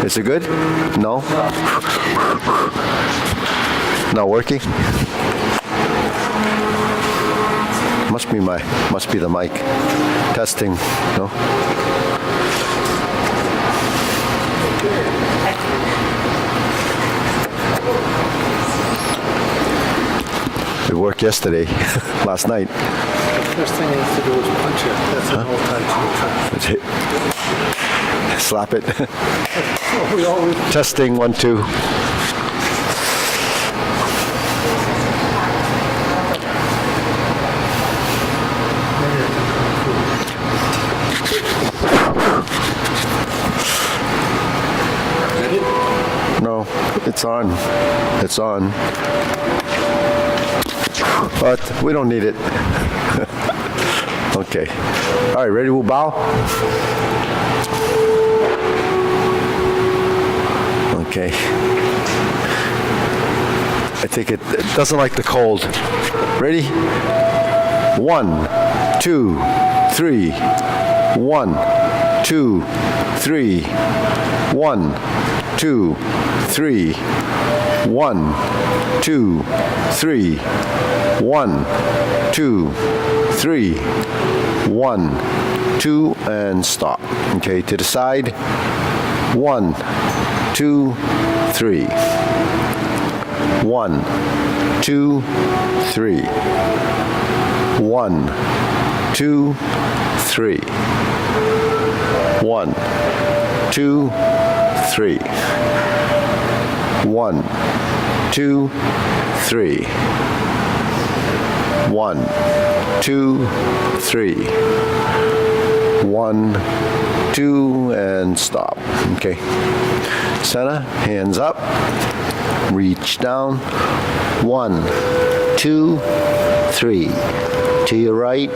Is it good? No? Not working? Must be the mic. Testing, no? It worked yesterday, last night. The first thing you have to do is punch it. That's an old Tai Chi trick. Slap it. We always Testing, 1, 2. No, it's on. It's on. But we don't need it. Okay. All right, ready, Wu bow? Okay. I think it doesn't like the cold. Ready? 1, 2, 3. 1, 2, 3. 1, 2, 3. 1, 2, 3. 1, 2, 3. 1, 2, and stop. Okay, to the side. 1, 2, 3. 1, 2, 3. 1, 2, 3. 1, 2, 3. 1, 2, 3. 1, 2, 3. 1, 2, and stop. Okay. Center, hands up. Reach down. 1, 2, 3. To your right,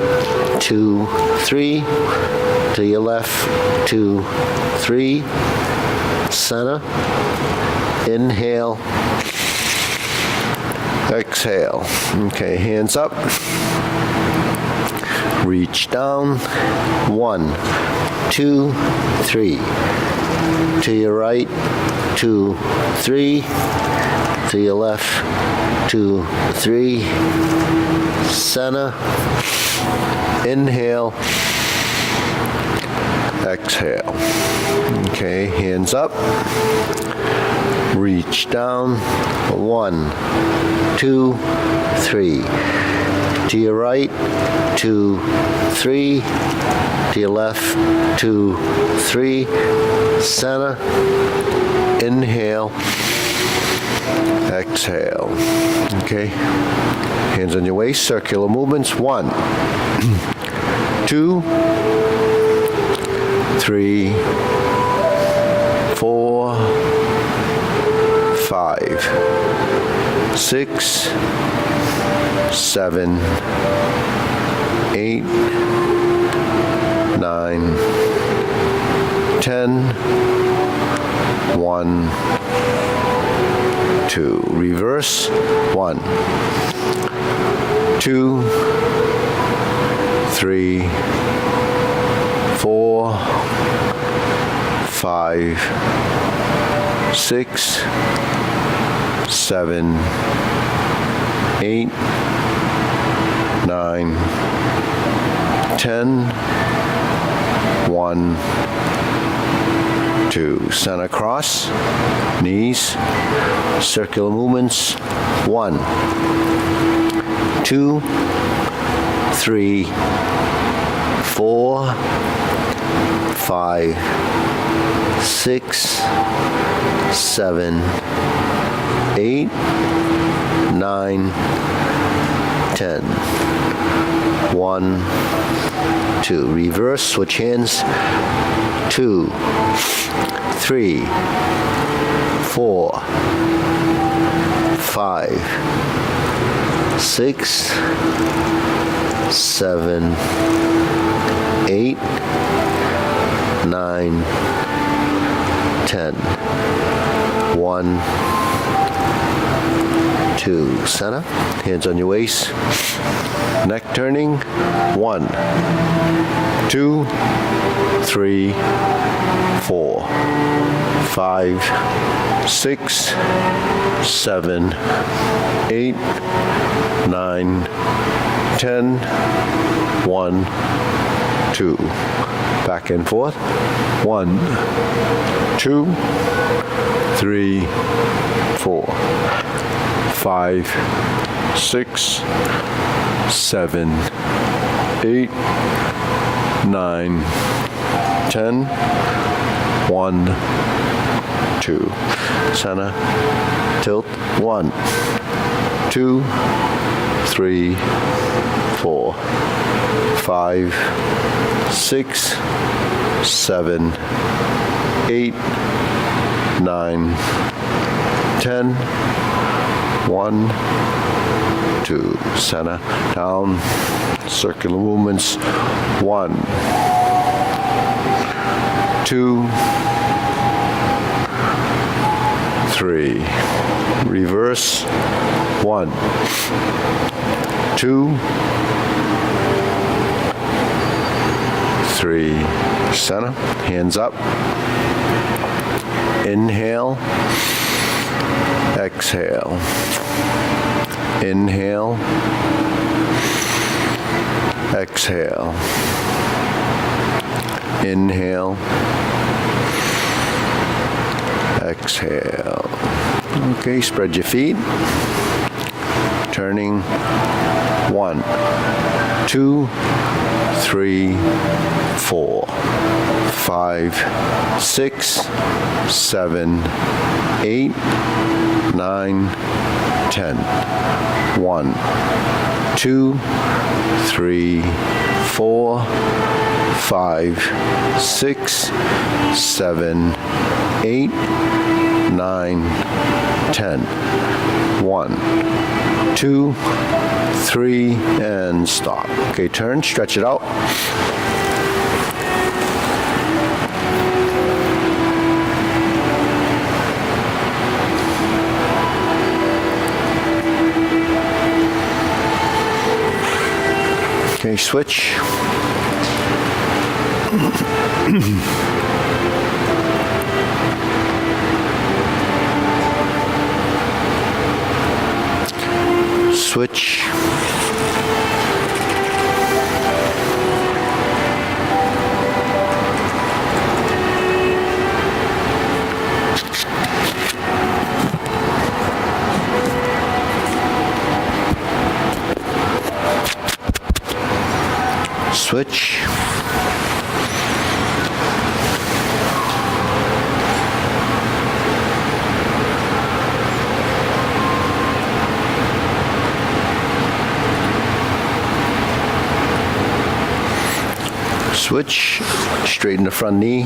2, 3. To your left, 2, 3. Center. Inhale. Exhale. Okay, hands up. Reach down. 1, 2, 3. To your right, 2, 3. To your left, 2, 3. Center. Inhale. Exhale. Okay, hands up. Reach down. 1, 2, 3. To your right, 2, 3. To your left, 2, 3. Center. Inhale. Exhale. Okay. Hands on your waist. Circular movements. 1, 2, 3, 4, 5, 6, 7, 8, 9, 10, 1, 2. Reverse. 1, 2, 3, 4, 5, 6, 7, 8, 9, 10, 1, 2. Center cross, knees, circular movements. 1, 2, 3, 4, 5, 6, 7, 8, 9, 10. 1, 2. Reverse, switch hands. 2, 3, 4, 5, 6, 7, 8, 9, 10. 1, 2. Center. Hands on your waist. Neck turning. 1, 2, 3, 4, 5, 6, 7, 8, 9, 10, 1, 2. Back and forth. 1, 2, 3, 4, 5, 6, 7, 8, 9, 10, 1, 2. Center, tilt. 1, 2, 3, 4, 5, 6, 7, 8, 9, 10, 1, 2. Center, down, circular movements. 1, 2, 3. Reverse. 1, 2, 3. Center, hands up. Inhale, exhale. Inhale, exhale. Inhale, exhale. Okay, spread your feet. Turning. 1, 2, 3, 4, 5, 6, 7, 8, 9, 10. 1, 2, 3, 4, 5, 6, 7, 8, 9, 10. 1, 2, 3, and stop. Okay, turn, stretch it out. Okay, switch. Switch. Switch. Switch, straighten the front knee.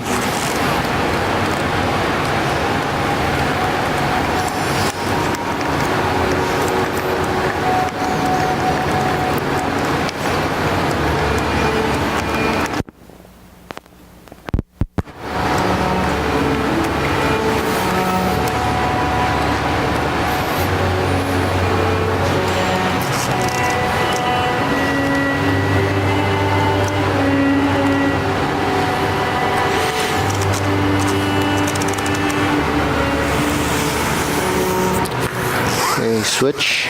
Switch.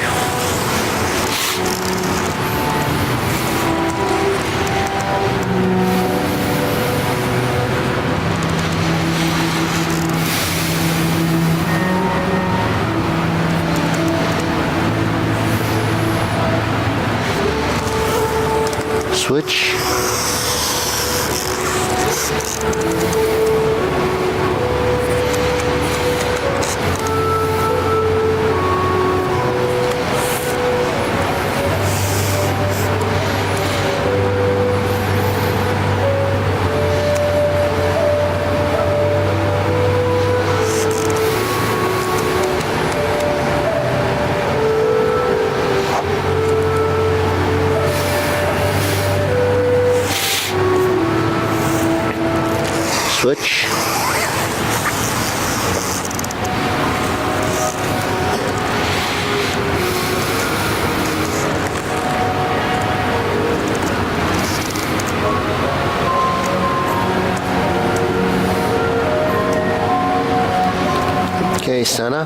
Switch. Switch. Okay, center.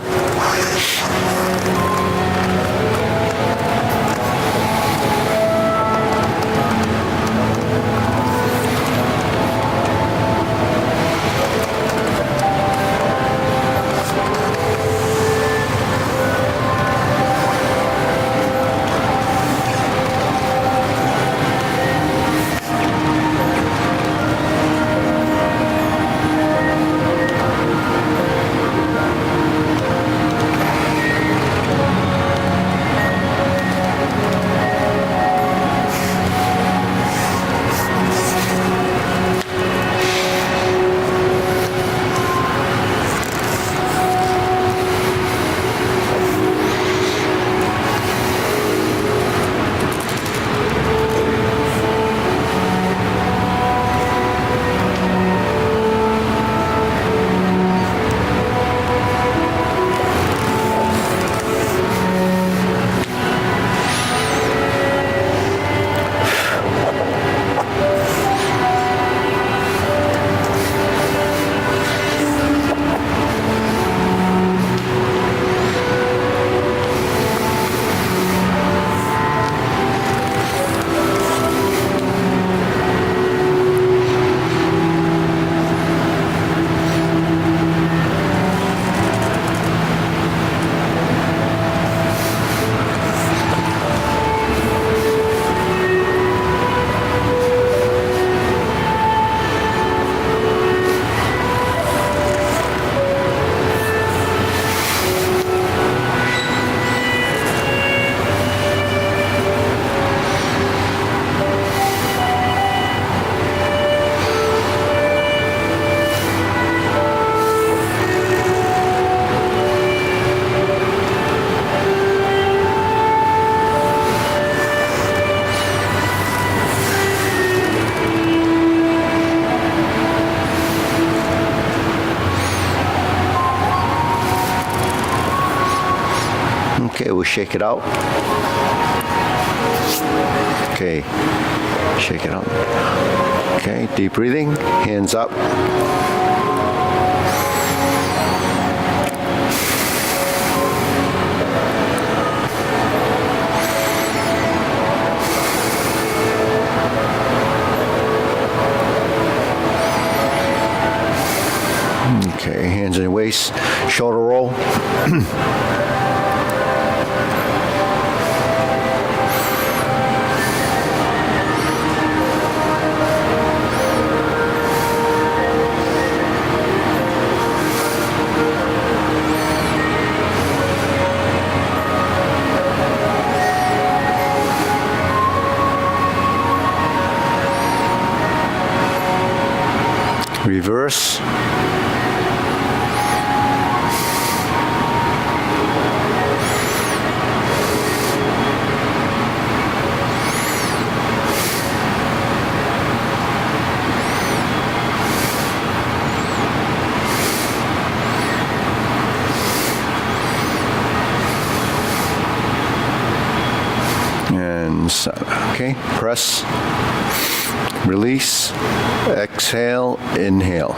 Okay, we'll shake it out. Okay, shake it out. Okay, deep breathing, hands up. Okay, hands in your waist, shoulder roll. Reverse. And okay, press, release, exhale, inhale.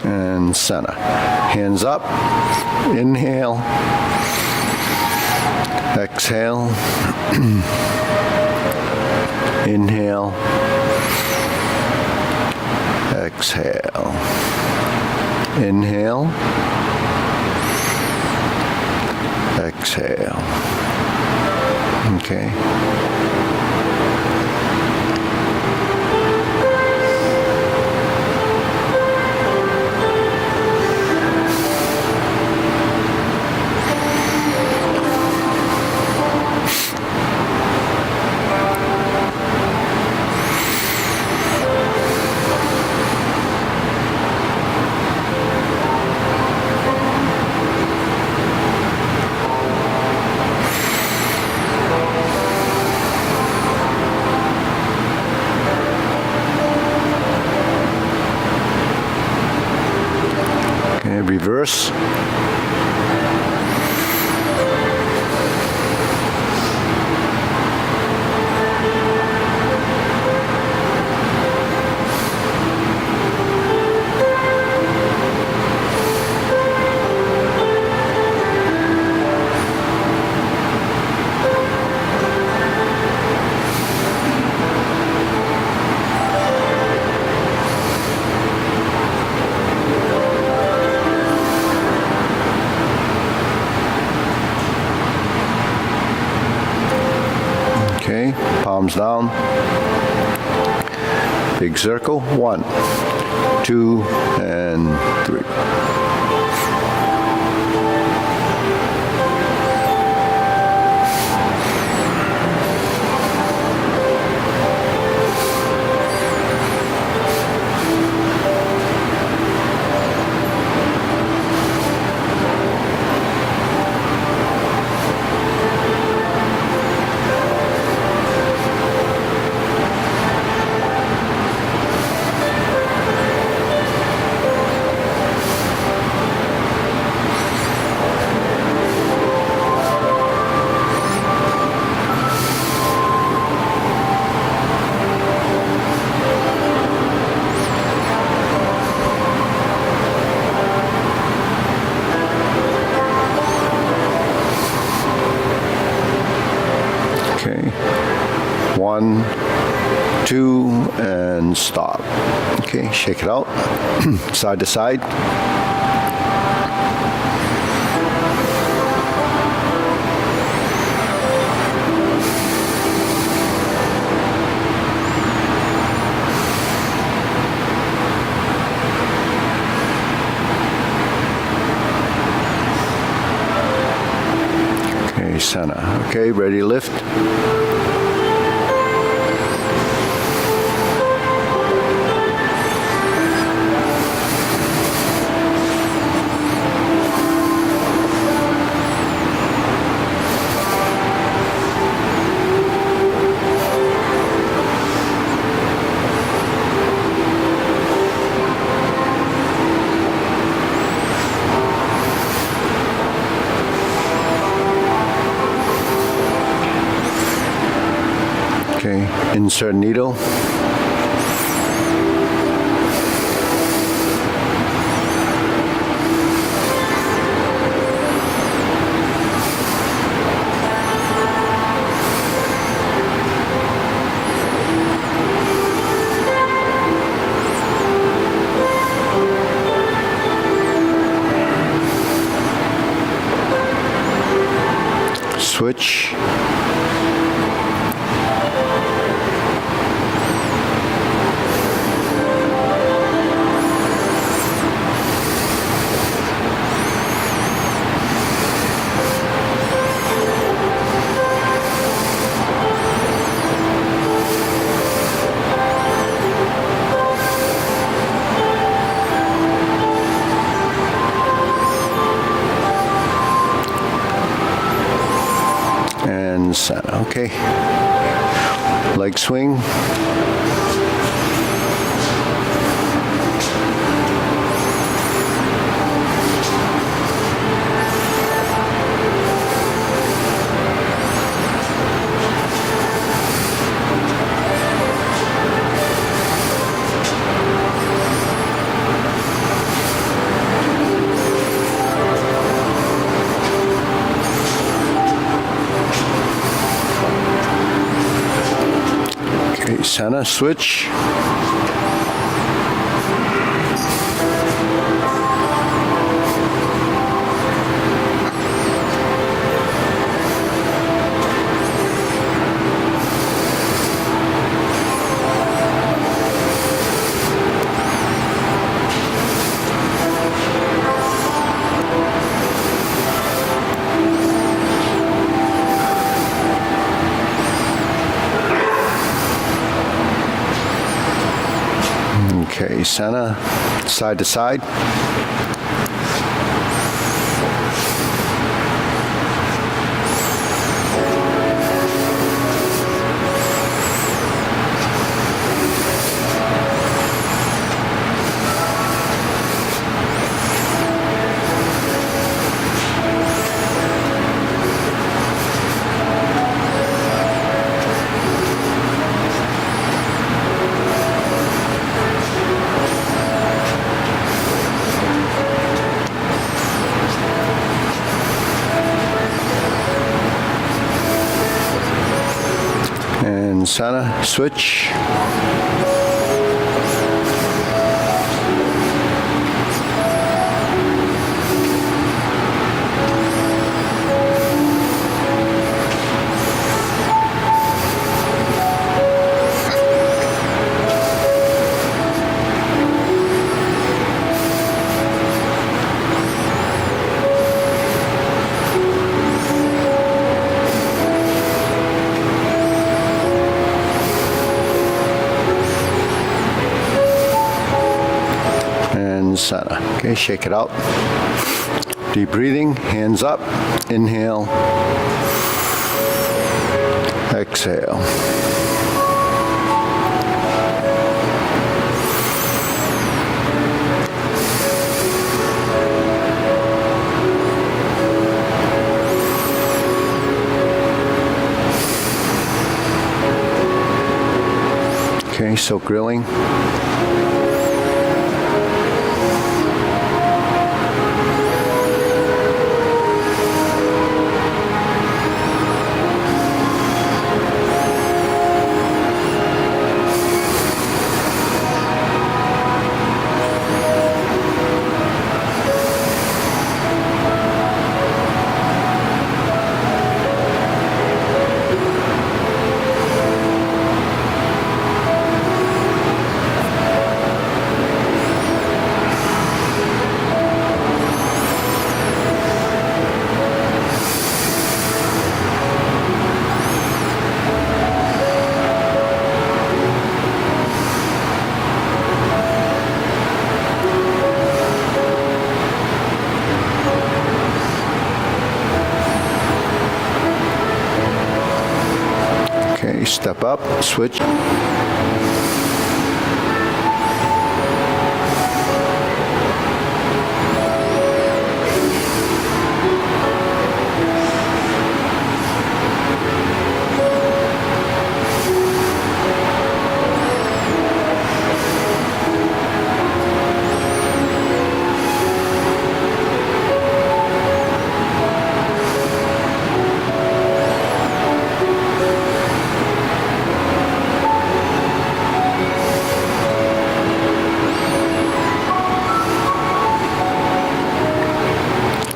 And center. Hands up. Inhale. Exhale. Inhale. Exhale. Inhale. Exhale. Okay. Reverse. Okay, palms down. Big circle. 1, 2, and 3. Okay. 1, 2, and stop. Okay, shake it out. Side to side. Okay, center. Okay, ready to lift. Okay, insert needle. Switch. And center. Okay. Leg swing. center, switch. Okay, center, side to side. And center, switch. Center. Okay, shake it out. Deep breathing, hands up. Inhale. Exhale. Okay, so grilling. Okay, step up, switch.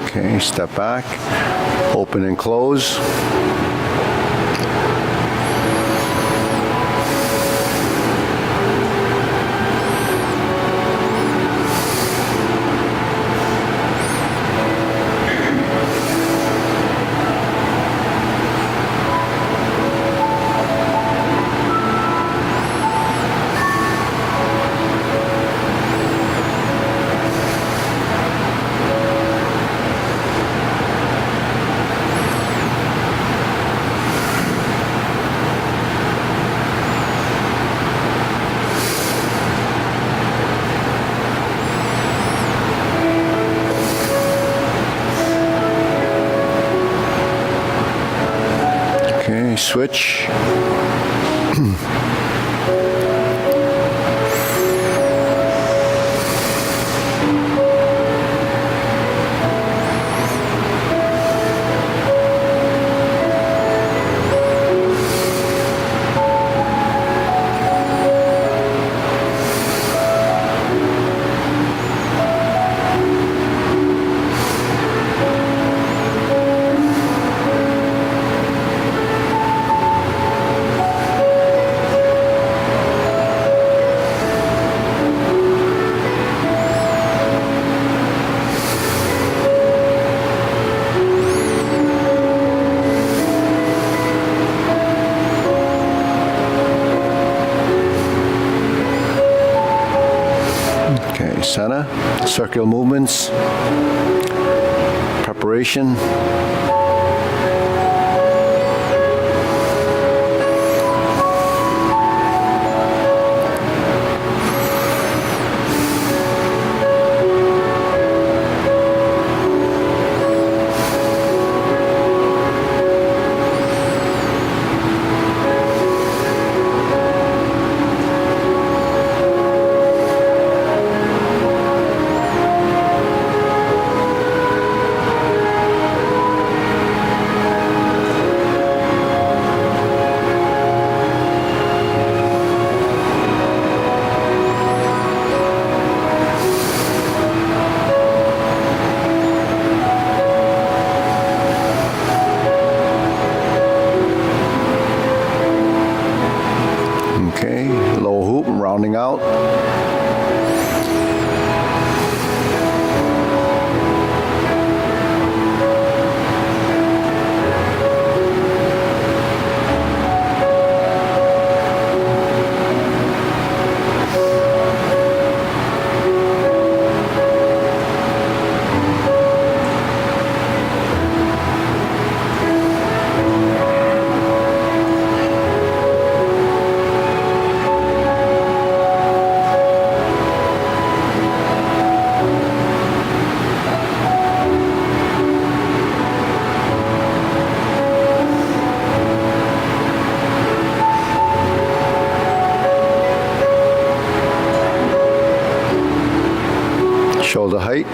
Okay, step back, open and close. Okay, switch. center, circular movements, preparation. Okay, lower hoop, rounding out. Shoulder height.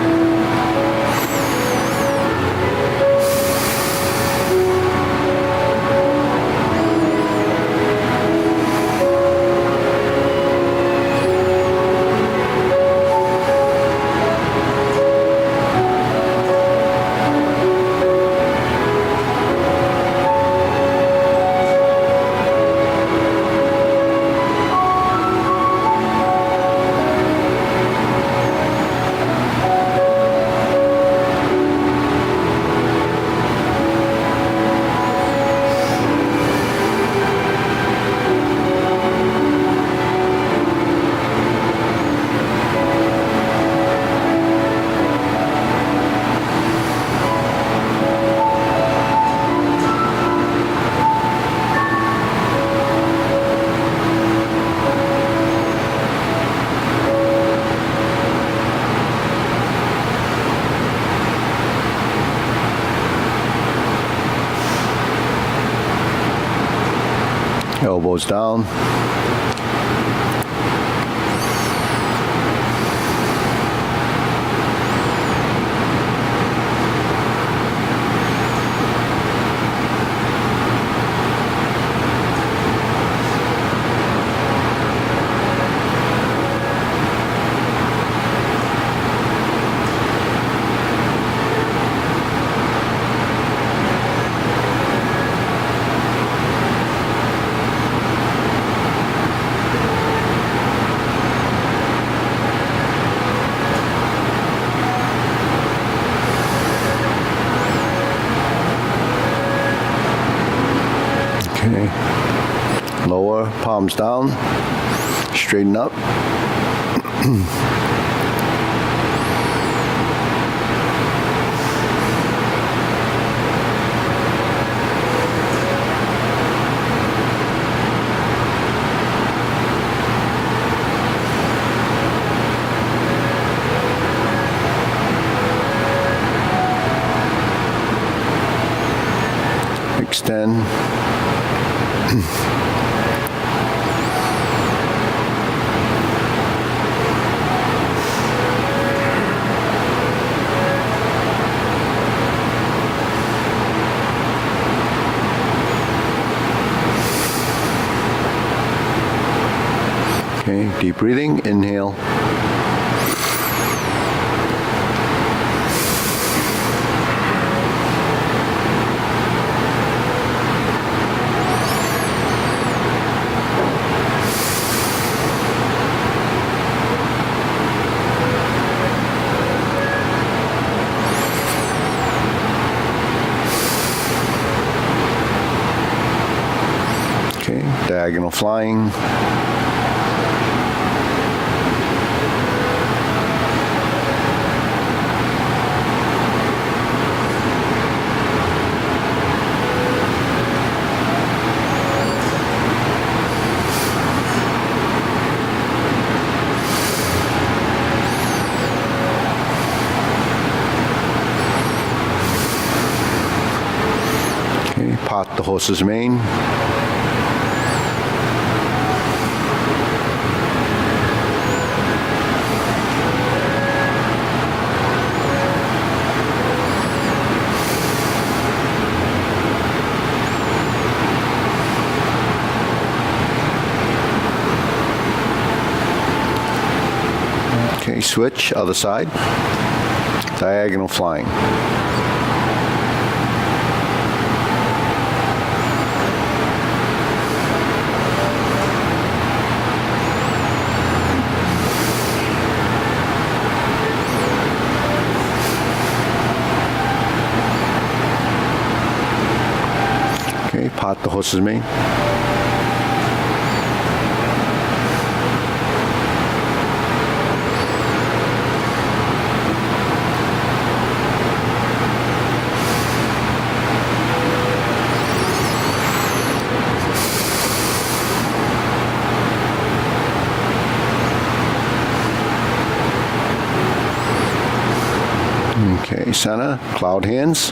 Elbows down. Okay. Lower, palms down, straighten up. Extend. Okay, deep breathing, inhale. Okay, diagonal flying. Part the horse's mane. Okay, switch, other side. Diagonal flying. Okay, part the horse's mane. Okay, center, cloud hands.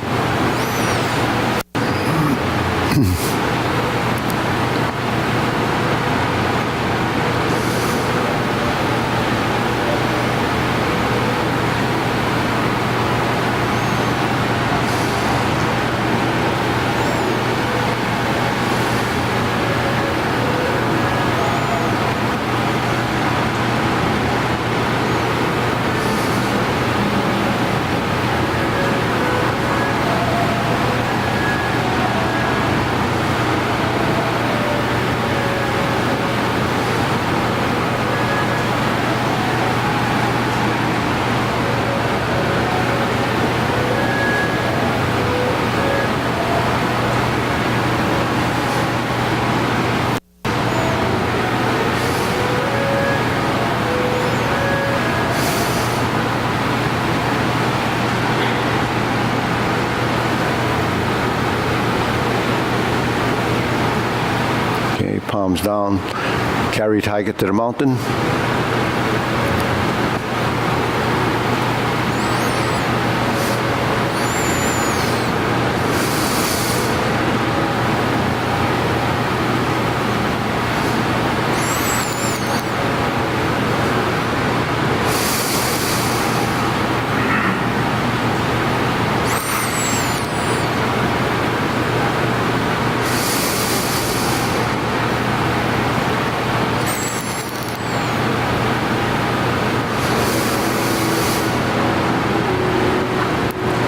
Okay, palms down, carry tiger to the mountain.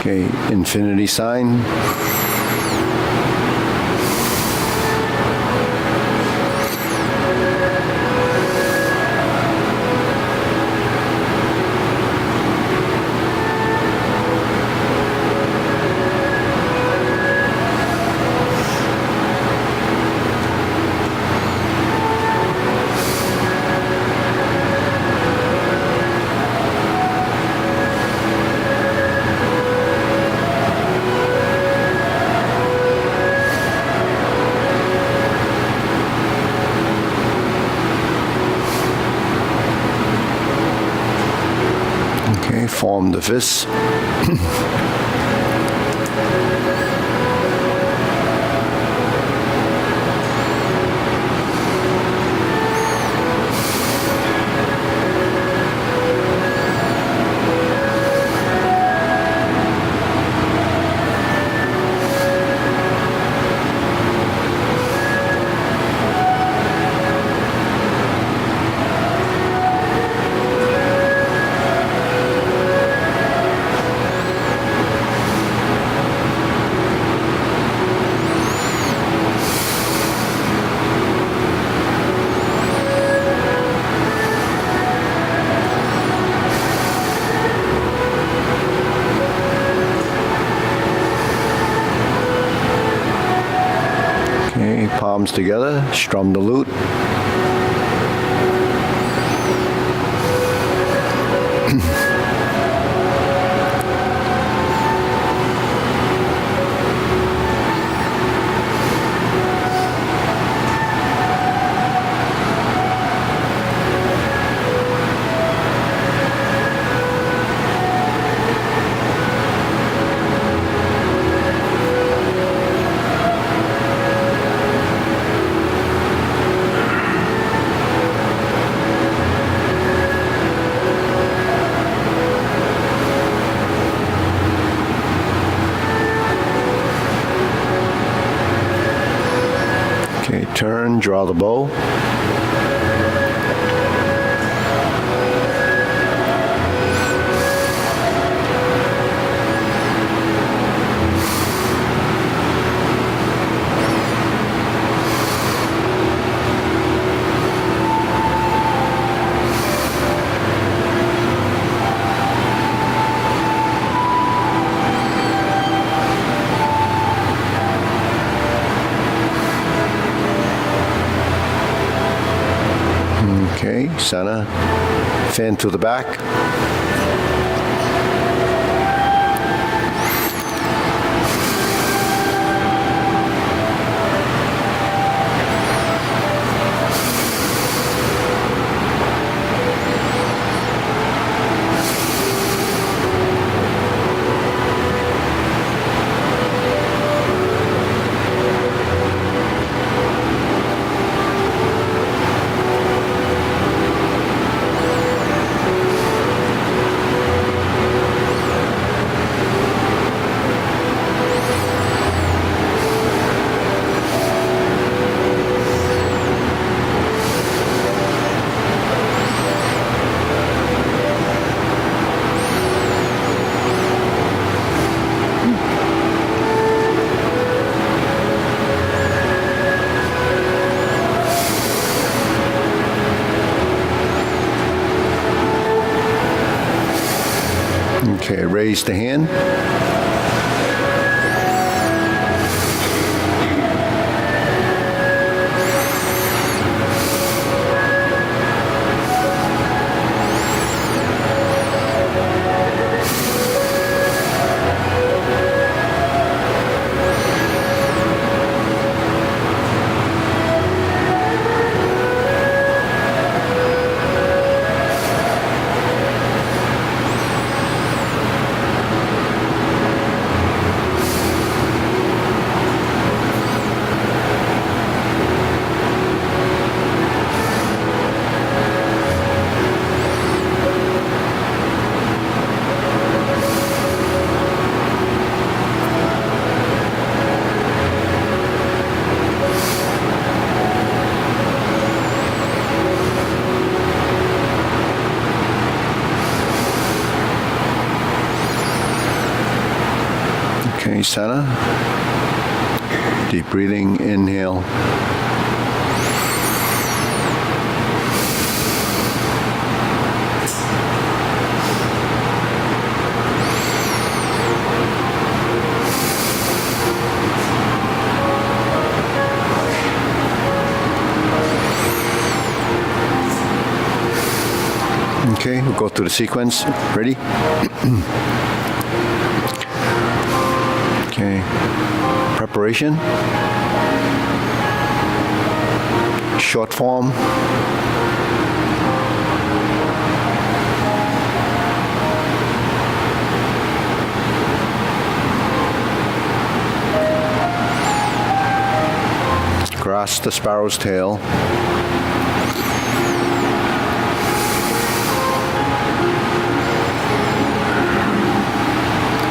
Okay, infinity sign. Okay, form the fist. Okay, palms together, strum the lute. Okay, turn, draw the bow. Okay, center, fin to the back. Okay, raise the hand. Okay, center. Deep breathing, inhale. Okay, we'll go through the sequence. Ready? Okay, preparation, short form, grasp the sparrow's tail,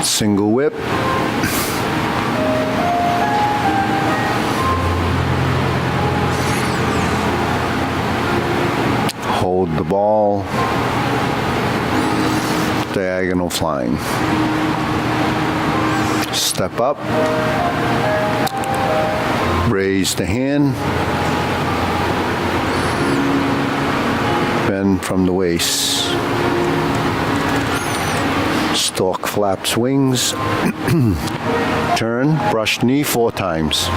single whip, hold the ball, diagonal flying. Step up, raise the hand, bend from the waist. Stalk flaps wings, turn, brush knee 4 times.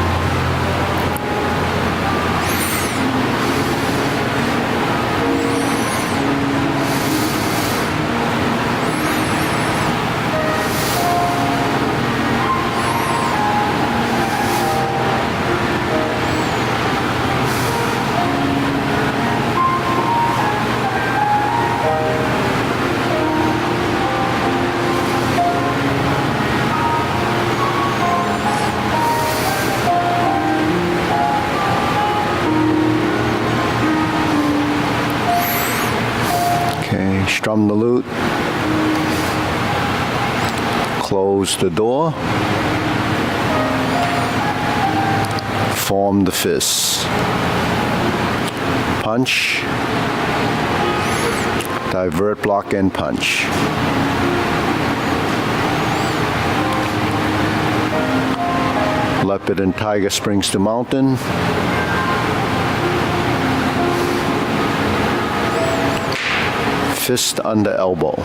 Strum the lute, close the door, Form the fists. Punch. Divert, block, and punch. Leopard and tiger springs to mountain. Fist under elbow.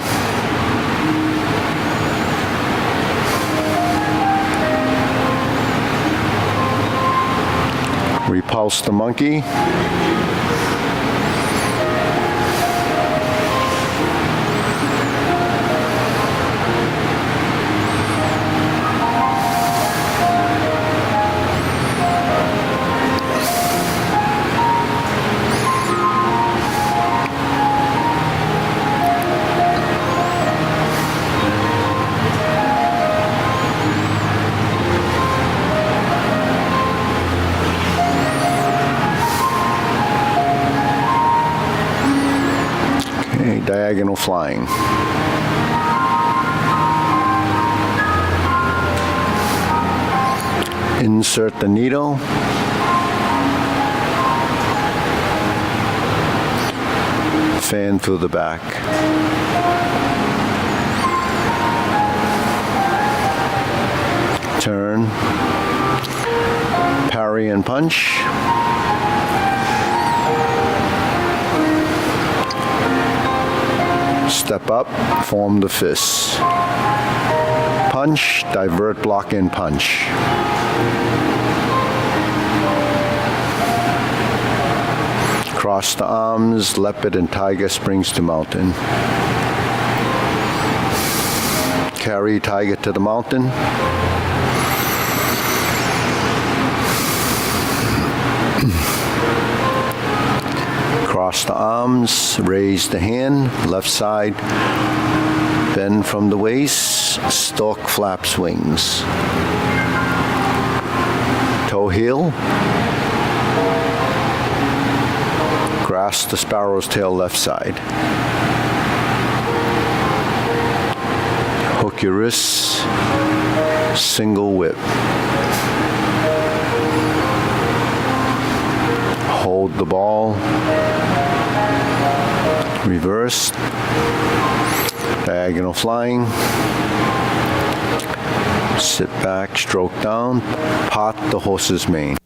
Repulse the monkey. Diagonal flying. Insert the needle. Fan through the back. Turn. Parry and punch. Step up, form the fists. Punch, divert, block, and punch. Cross the arms, leopard and tiger springs to mountain. Carry tiger to the mountain. Cross the arms, raise the hand, left side, bend from the waist, stork flaps wings. Toe heel, grasp the sparrow's tail left side. Hook your wrists, single whip. Hold the ball. Reverse. Diagonal flying. Sit back, stroke down. Part the horse's mane.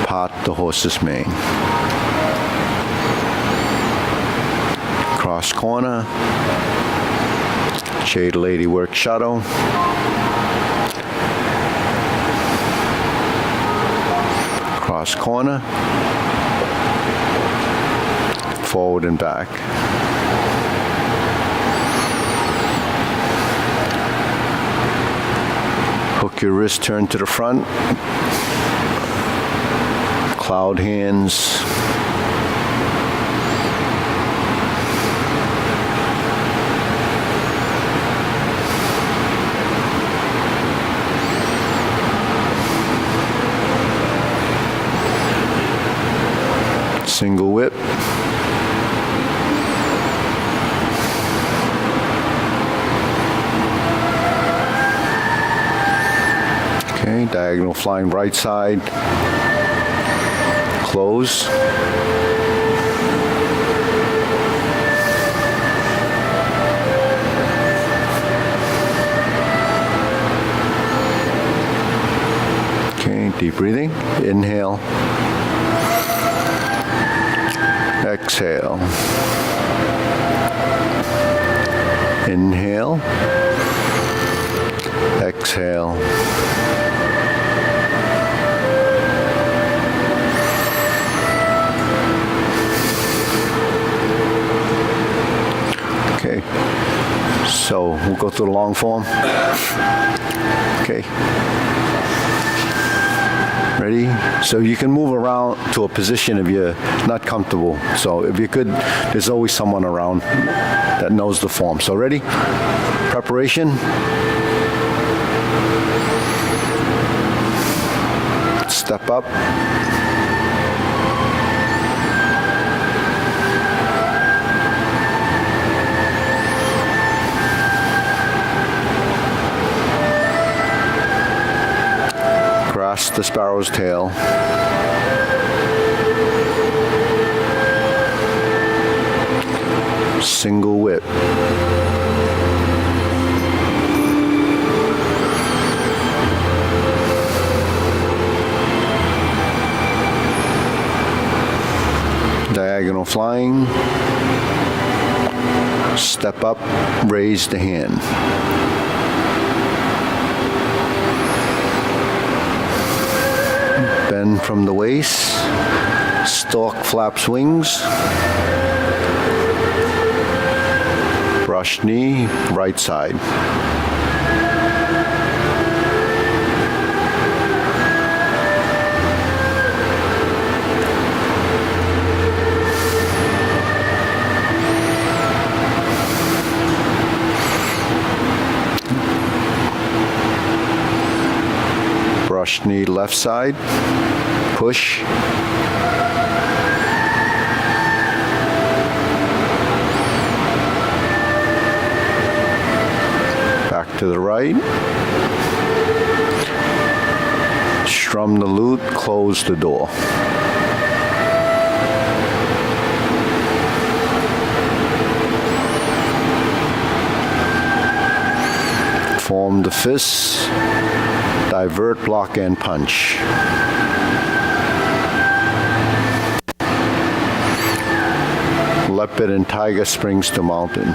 Part the horse's mane. Cross corner. Shade lady work shadow. Cross corner, forward and back. Hook your wrist, turn to the front. Cloud hands. Single whip. Okay, diagonal flying right side. Close. Okay, deep breathing. Inhale. Exhale. Inhale. Exhale. Okay. So we'll go through the long form. Okay. Ready? So you can move around to a position if you're not comfortable. So if you could, there's always someone around that knows the form. So ready? Preparation. Step up. the sparrow's tail. Single whip. Diagonal flying. Step up, raise the hand. Bend from the waist. Stalk flaps wings. Brush knee, right side. Brush knee, left side. Push. To the right. Strum the lute, close the door. Form the fists, divert, block, and punch. Leopard and tiger springs to mountain.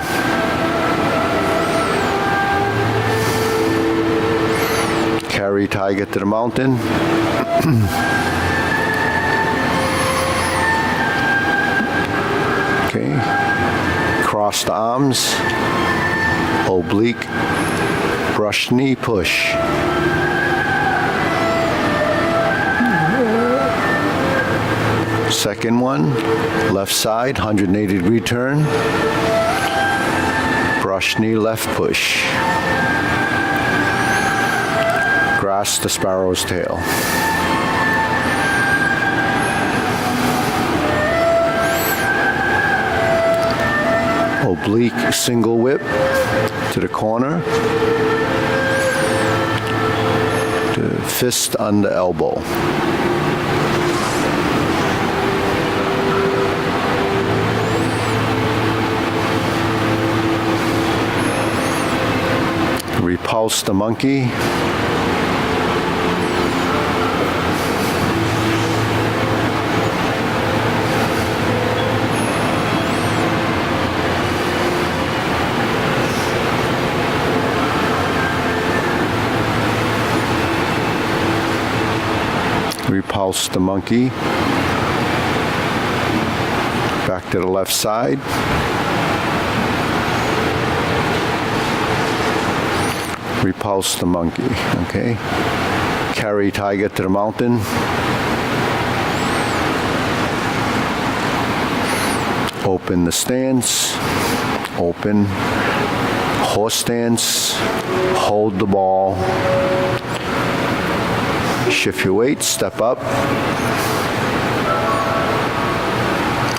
Carry tiger to the mountain. Okay. Cross the arms. Oblique. Brush knee, push. Second one. Left side, 180-degree turn. Brush knee, left push. Grasp the sparrow's tail. Oblique single whip to the corner. To fist under elbow. Repulse the monkey. Repulse the monkey. Back to the left side. Repulse the monkey, okay? Carry tiger to the mountain. Open the stance. Open. Horse stance. Hold the ball. Shift your weight, step up.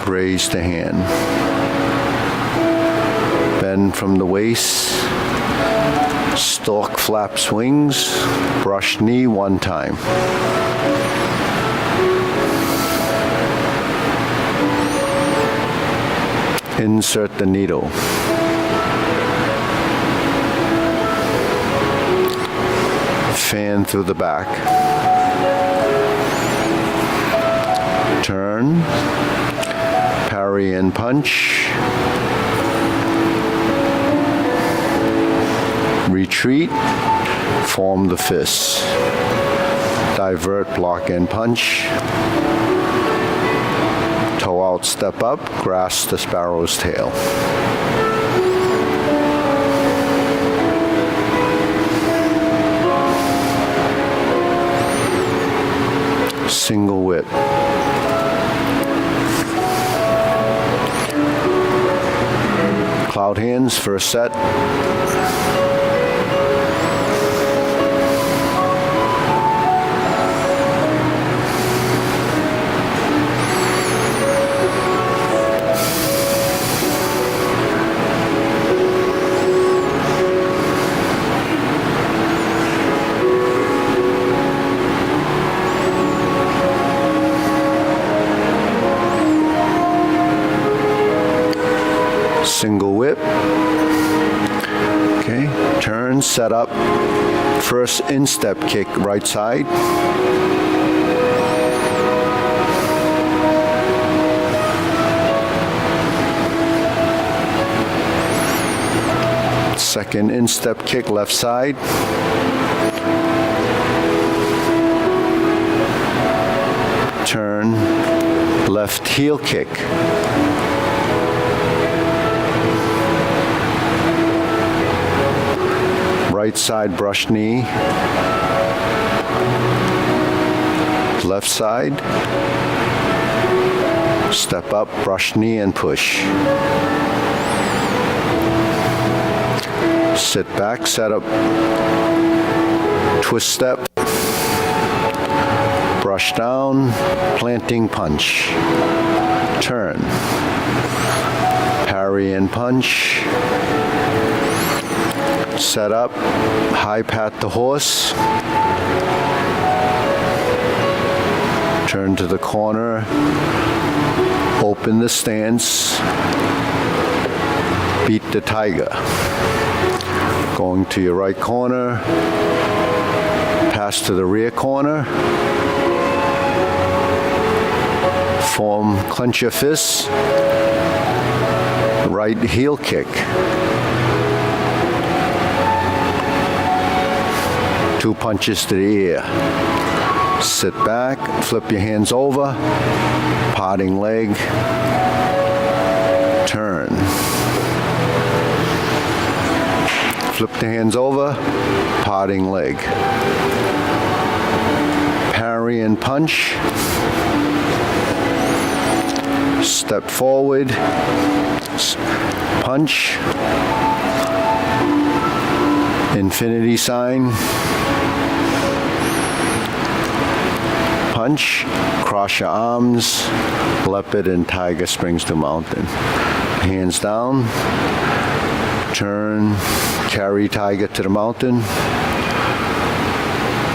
Raise the hand. Bend from the waist. Stalk flaps wings. Brush knee one time. Insert the needle. Fan through the back. Turn. Parry and punch. Retreat. Form the fists. Divert, block, and punch. Toe out, step up. Grasp the sparrow's tail. Single whip. Cloud hands, first set. Single whip. Okay, turn, set up. First instep kick, right side. Second instep kick, left side. Turn, left heel kick. Right side brush knee. Left side. Step up, brush knee and push. Sit back, set up, twist step, brush down, planting punch, turn, parry and punch, set up, high pat the horse, turn to the corner, open the stance, beat the tiger. Going to your right corner, pass to the rear corner, form, clench your fists, right heel kick, two punches to the ear, sit back, flip your hands over, parting leg, turn. Flip the hands over, parting leg. Parry and punch. Step forward, punch. Infinity sign. Punch, cross your arms, leopard and tiger springs to mountain. Hands down, turn, carry tiger to the mountain,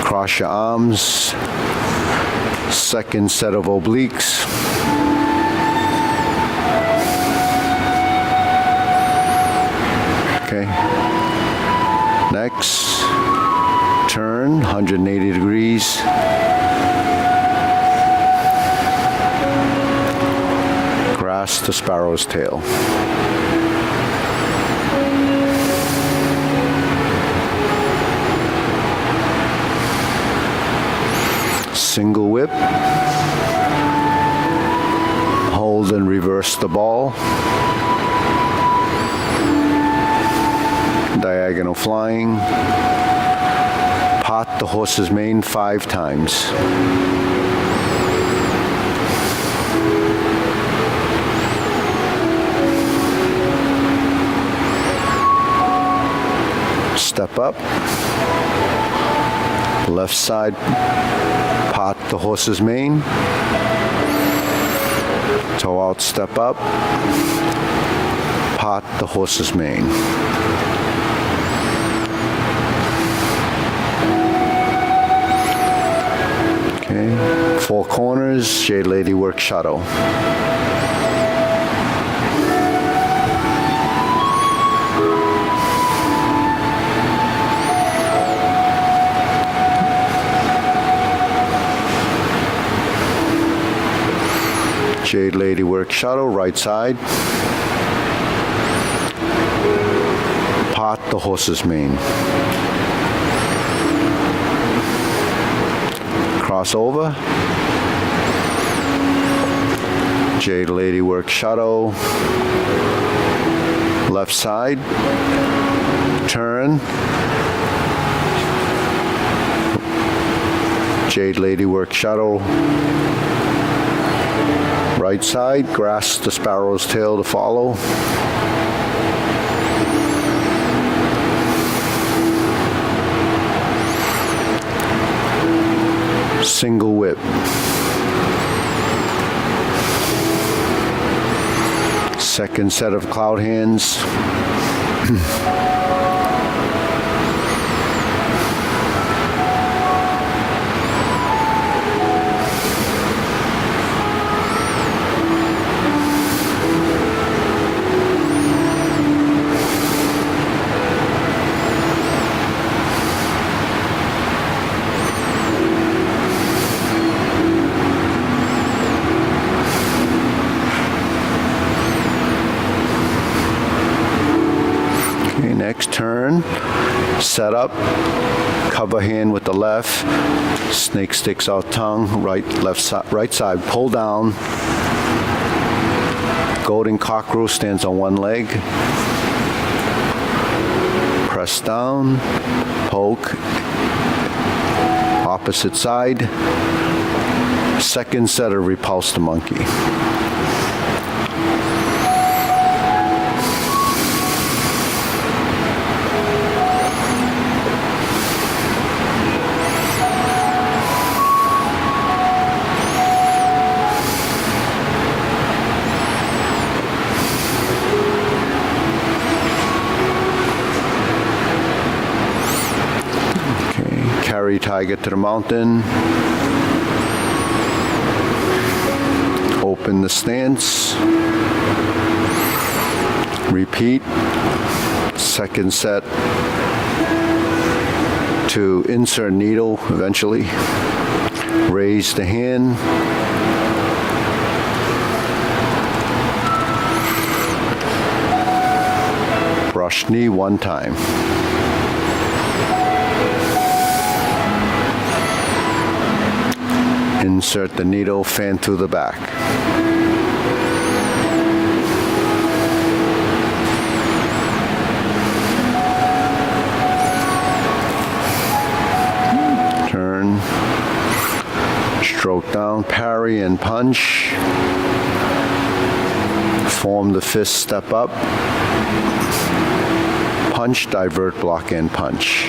cross your arms, second set of obliques, okay, next, turn 180 degrees, grass to sparrow's tail. Single whip, hold and reverse the ball, diagonal flying, pot the horse's mane 5 times. Step up, left side, pot the horse's mane, toe out, step up, pot the horse's mane. Okay, 4 corners, Jade Lady work shadow. Jade Lady work shadow, right side. Pot the horse's mane. Cross over. Jade Lady work shadow. Left side. Turn. Jade Lady work shadow. Right side, grasp the sparrow's tail to follow. Single whip. Second set of cloud hands. Okay, next turn, set up, cover hand with the left, snake sticks out tongue, right side, pull down, golden cockerel stands on one leg, press down, poke, opposite side, second set of repulse the monkey. Carry tiger to the mountain. Open the stance. Repeat. Second set to insert needle eventually. Raise the hand. Brush knee one time. Insert the needle, fan through the back. Turn, stroke down, parry and punch. Form the fist, step up. Punch, divert, block, and punch.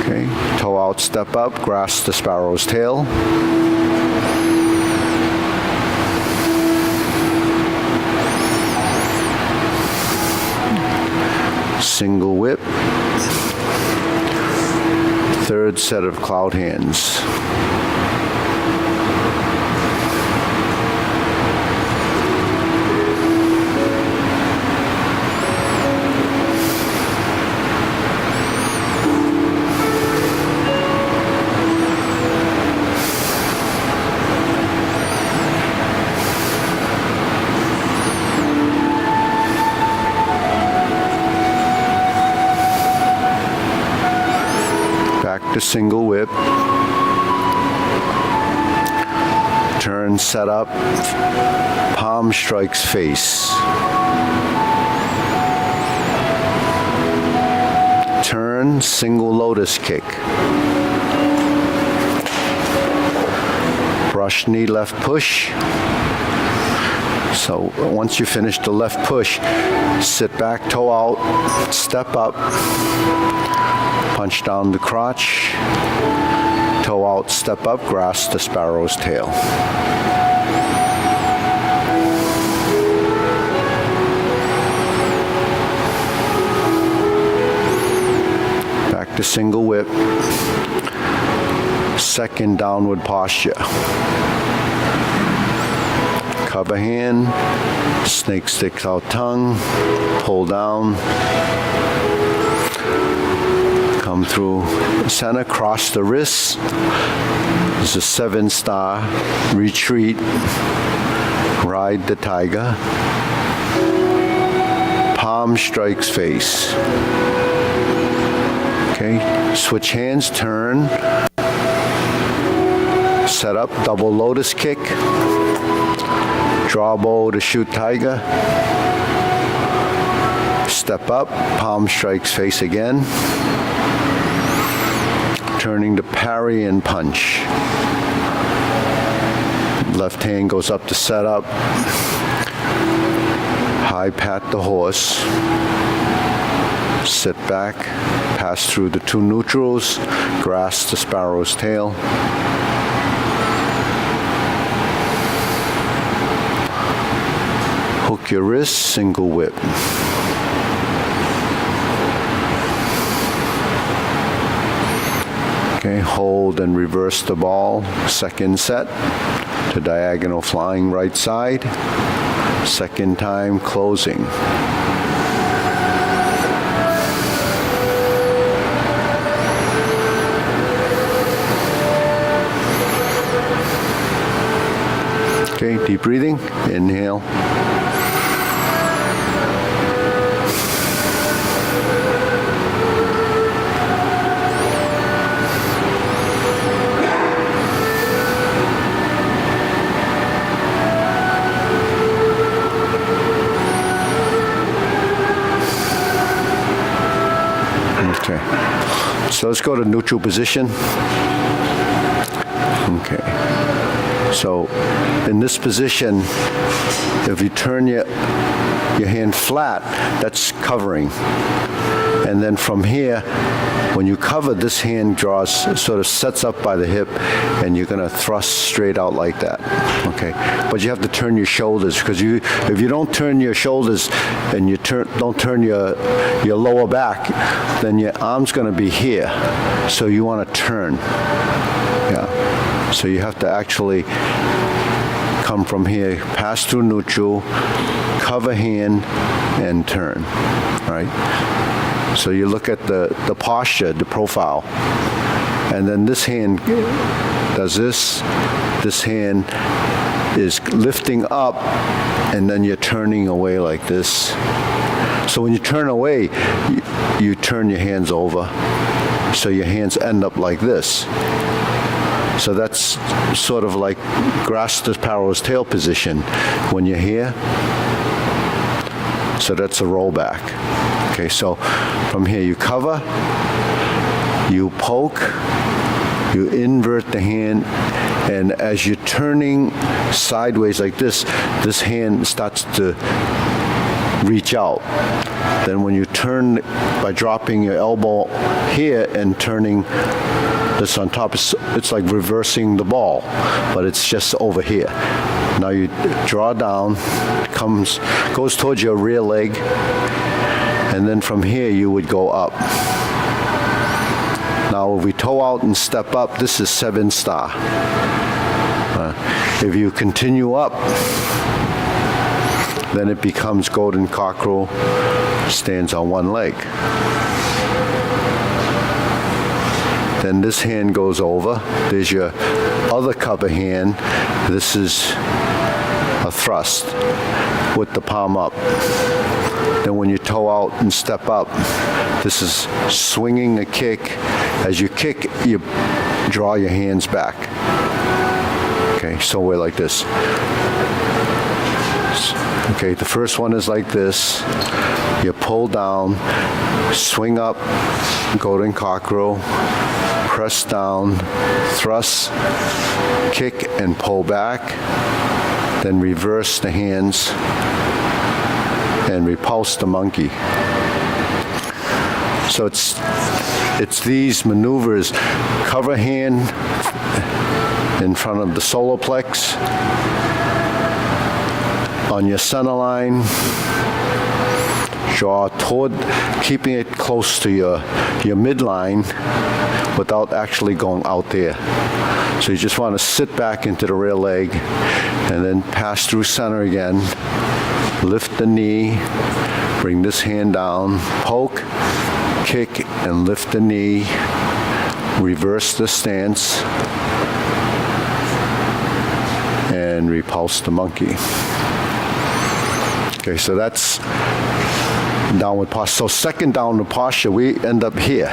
Okay, toe out, step up, grasp the sparrow's tail. Single whip. Third set of cloud hands. To single whip, turn, set up, palm strikes face, turn, single lotus kick, brush knee left push. So once you finish the left push, sit back, toe out, step up, punch down the crotch, toe out, step up, grasp the sparrow's tail. Back to single whip, second downward posture. Cover hand, snake sticks out tongue, pull down, come through center, cross the wrists. There's a 7-star retreat, ride the tiger, palm strikes face. Okay, switch hands, turn, set up, double lotus kick, draw bow to shoot tiger, step up, palm strikes face again, turning to parry and punch. Left hand goes up to set up, high pat the horse, sit back, pass through the two neutrals, grasp the sparrow's tail. Hook your wrist, single whip. Okay, hold and reverse the ball. Second set to diagonal flying right side. Second time closing. Okay, deep breathing. Inhale. So let's go to neutral position. Okay. So in this position, if you turn your hand flat, that's covering. And then from here, when you cover, this hand draws, sort of sets up by the hip, and you're going to thrust straight out like that. Okay, but you have to turn your shoulders, because if you don't turn your shoulders and you don't turn your lower back, then your arm's going to be here. So you want to turn. Yeah. So you have to actually come from here, pass through neutral, cover hand, and turn. All right. So you look at the posture, the profile, and then this hand does this. This hand is lifting up, and then you're turning away like this. So when you turn away, you turn your hands over, so your hands end up like this. So that's sort of like grasp the parallel's tail position when you're here. So that's a rollback. Okay, so from here you cover, you poke, you invert the hand, and as you're turning sideways like this, this hand starts to reach out. Then when you turn by dropping your elbow here and turning this on top, it's like reversing the ball, but it's just over here. Now you draw down, goes towards your rear leg, and then from here you would go up. Now if we toe out and step up, this is 7-star. If you continue up, then it becomes golden cockerel, stands on one leg. Then this hand goes over. There's your other cover hand. This is a thrust with the palm up. Then when you toe out and step up, this is swinging a kick. As you kick, you draw your hands back. Okay, so we're like this. Okay, the first one is like this. You pull down, swing up, golden cockerel, press down, thrust, kick, and pull back. Then reverse the hands and repulse the monkey. So it's these maneuvers. Cover hand in front of the solar plex, on your center line, draw toward, keeping it close to your midline without actually going out there. So you just want to sit back into the rear leg and then pass through center again. Lift the knee, bring this hand down, poke, kick, and lift the knee. Reverse the stance and repulse the monkey. Okay, so that's downward posture. So second downward posture, we end up here,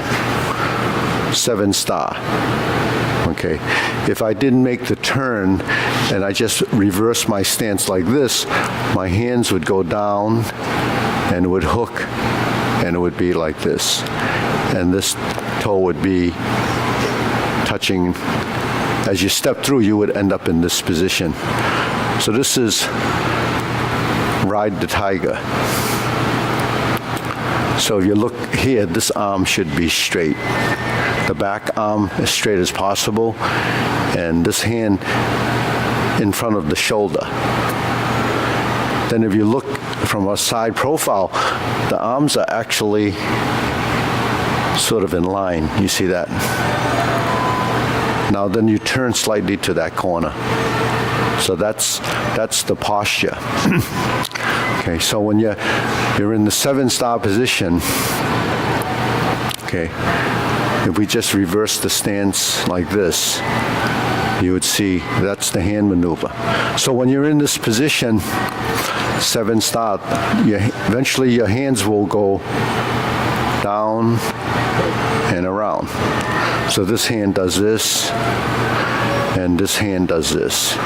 7-star. Okay, if I didn't make the turn and I just reverse my stance like this, my hands would go down and it would hook and it would be like this. And this toe would be touching. As you step through, you would end up in this position. So this is ride the tiger. So if you look here, this arm should be straight. The back arm as straight as possible, and this hand in front of the shoulder. Then if you look from a side profile, the arms are actually sort of in line. You see that? Now then you turn slightly to that corner. So that's the posture. Okay, so when you're in the 7-star position, okay, if we just reverse the stance like this, you would see that's the hand maneuver. So when you're in this position, 7-star, eventually your hands will go down and around. So this hand does this, and this hand does this.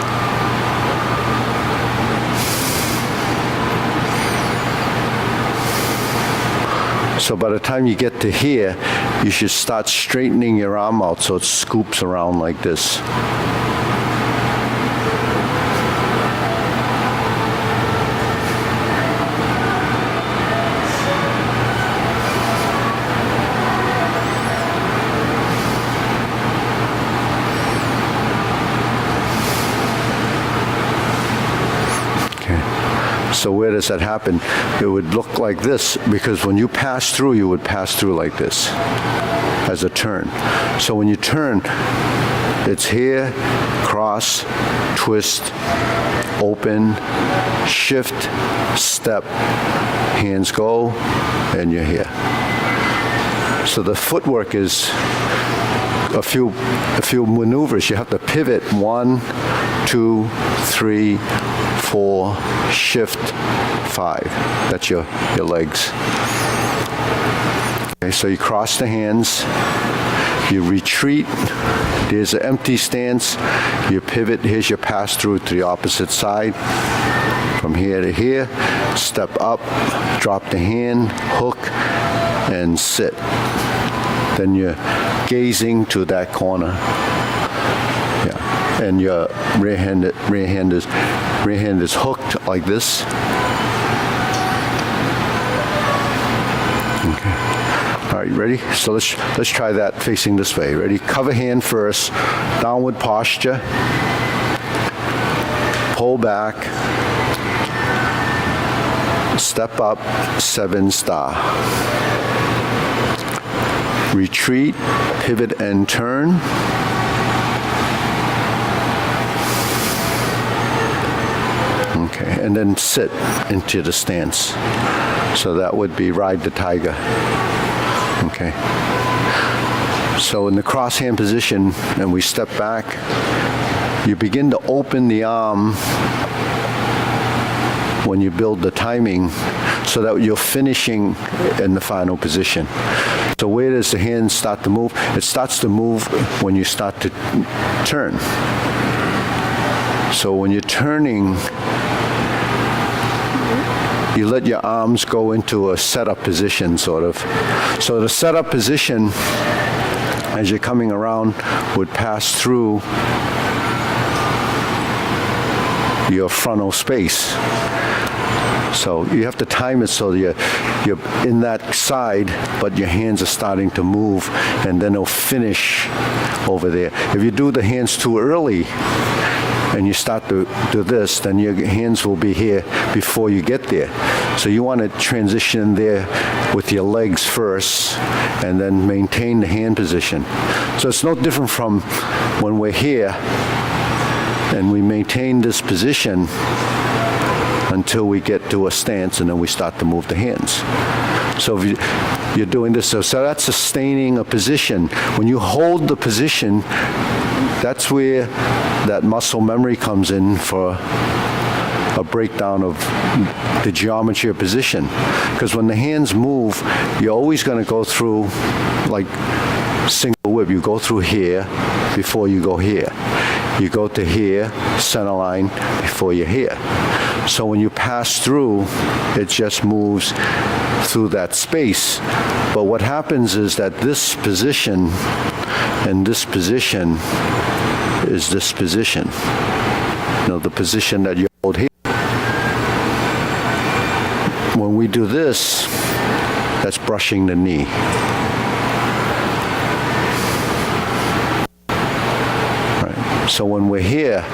So by the time you get to here, you should start straightening your arm out so it scoops around like this. So where does that happen? It would look like this, because when you pass through, you would pass through like this as a turn. So when you turn, it's here, cross, twist, open, shift, step, hands go, and you're here. So the footwork is a few maneuvers. You have to pivot 1, 2, 3, 4, shift, 5. That's your legs. Okay, so you cross the hands, you retreat, there's an empty stance, you pivot, here's your pass through to the opposite side. From here to here, step up, drop the hand, hook, and sit. Then you're gazing to that corner. Yeah. And your rear hand is hooked like this. Okay. All right, ready? So let's try that facing this way. Ready? Cover hand first, downward posture. Pull back. Step up, 7-star. Retreat, pivot and turn. Okay, and then sit into the stance. So that would be ride the tiger. Okay. So in the cross hand position, and we step back, you begin to open the arm when you build the timing so that you're finishing in the final position. So where does the hand start to move? It starts to move when you start to turn. So when you're turning, you let your arms go into a setup position, sort of. So the setup position, as you're coming around, would pass through your frontal space. So you have to time it so you're in that side, but your hands are starting to move, and then it'll finish over there. If you do the hands too early and you start to do this, then your hands will be here before you get there. So you want to transition there with your legs first and then maintain the hand position. So it's no different from when we're here and we maintain this position until we get to a stance, and then we start to move the hands. So if you're doing this, so that's sustaining a position. When you hold the position, that's where that muscle memory comes in for a breakdown of the geometry of position. Because when the hands move, you're always going to go through, like single whip, you go through here before you go here. You go to here, center line, before you're here. So when you pass through, it just moves through that space. But what happens is that this position and this position is this position. You know, the position that you hold here. When we do this, that's brushing the knee. Right. So when we're here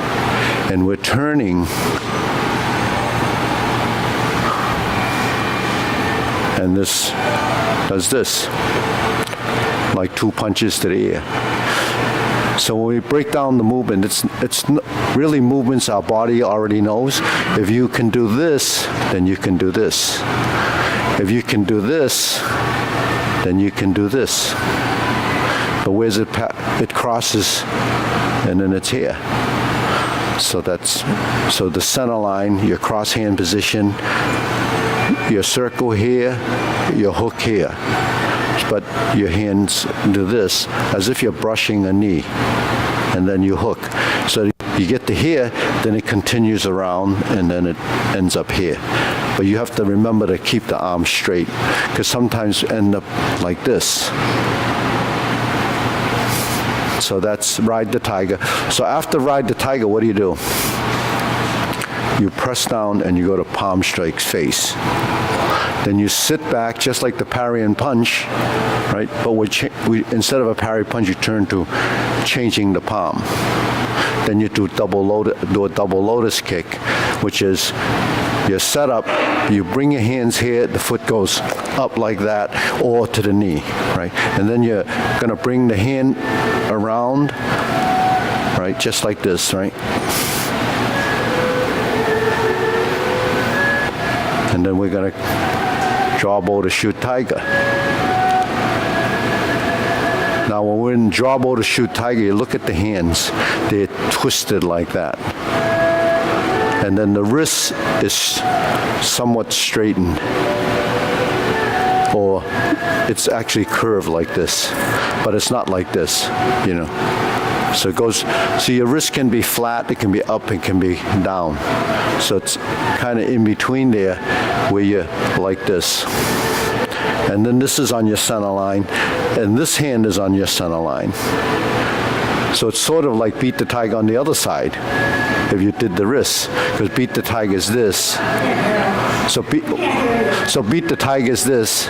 and we're turning, and this does this, like 2 punches to the ear. So when we break down the movement, it's really movements our body already knows. If you can do this, then you can do this. If you can do this, then you can do this. But where's it? It crosses, and then it's here. So the center line, your cross hand position, your circle here, your hook here. But your hands do this as if you're brushing a knee, and then you hook. So you get to here, then it continues around, and then it ends up here. but you have to remember to keep the arm straight, because sometimes you end up like this. So that's ride the tiger. So after ride the tiger, what do? You press down and you go to palm strikes face. Then you sit back just like the parry and punch, right? But instead of a parry punch, you turn to changing the palm. Then you do a double lotus kick, which is your setup. You bring your hands here, the foot goes up like that, or to the knee, right? And then you're going to bring the hand around, right? Just like this, right? And then we're going to draw bow to shoot tiger. Now when we're in draw bow to shoot tiger, you look at the hands. They're twisted like that. And then the wrist is somewhat straightened. Or it's actually curved like this. But it's not like this, you know. So it goes, so your wrist can be flat, it can be up, it can be down. So it's kind of in between there where you're like this. And then this is on your center line, and this hand is on your center line. So it's sort of like beat the tiger on the other side, if you did the wrist, because beat the tiger is this. So beat the tiger is this,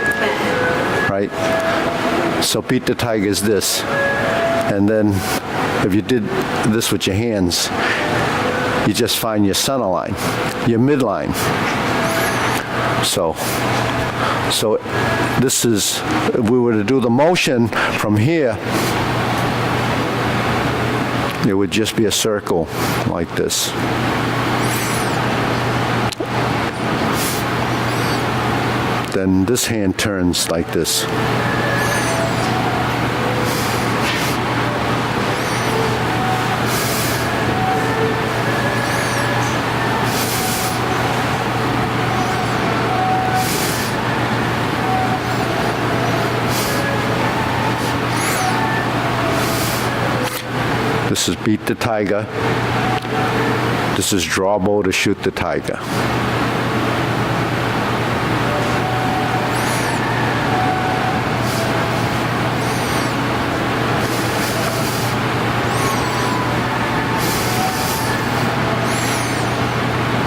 right? So beat the tiger is this. And then if you did this with your hands, you just find your center line, your midline. So this is, if we were to do the motion from here, it would just be a circle like this. Then this hand turns like this. This is beat the tiger. This is draw bow to shoot the tiger.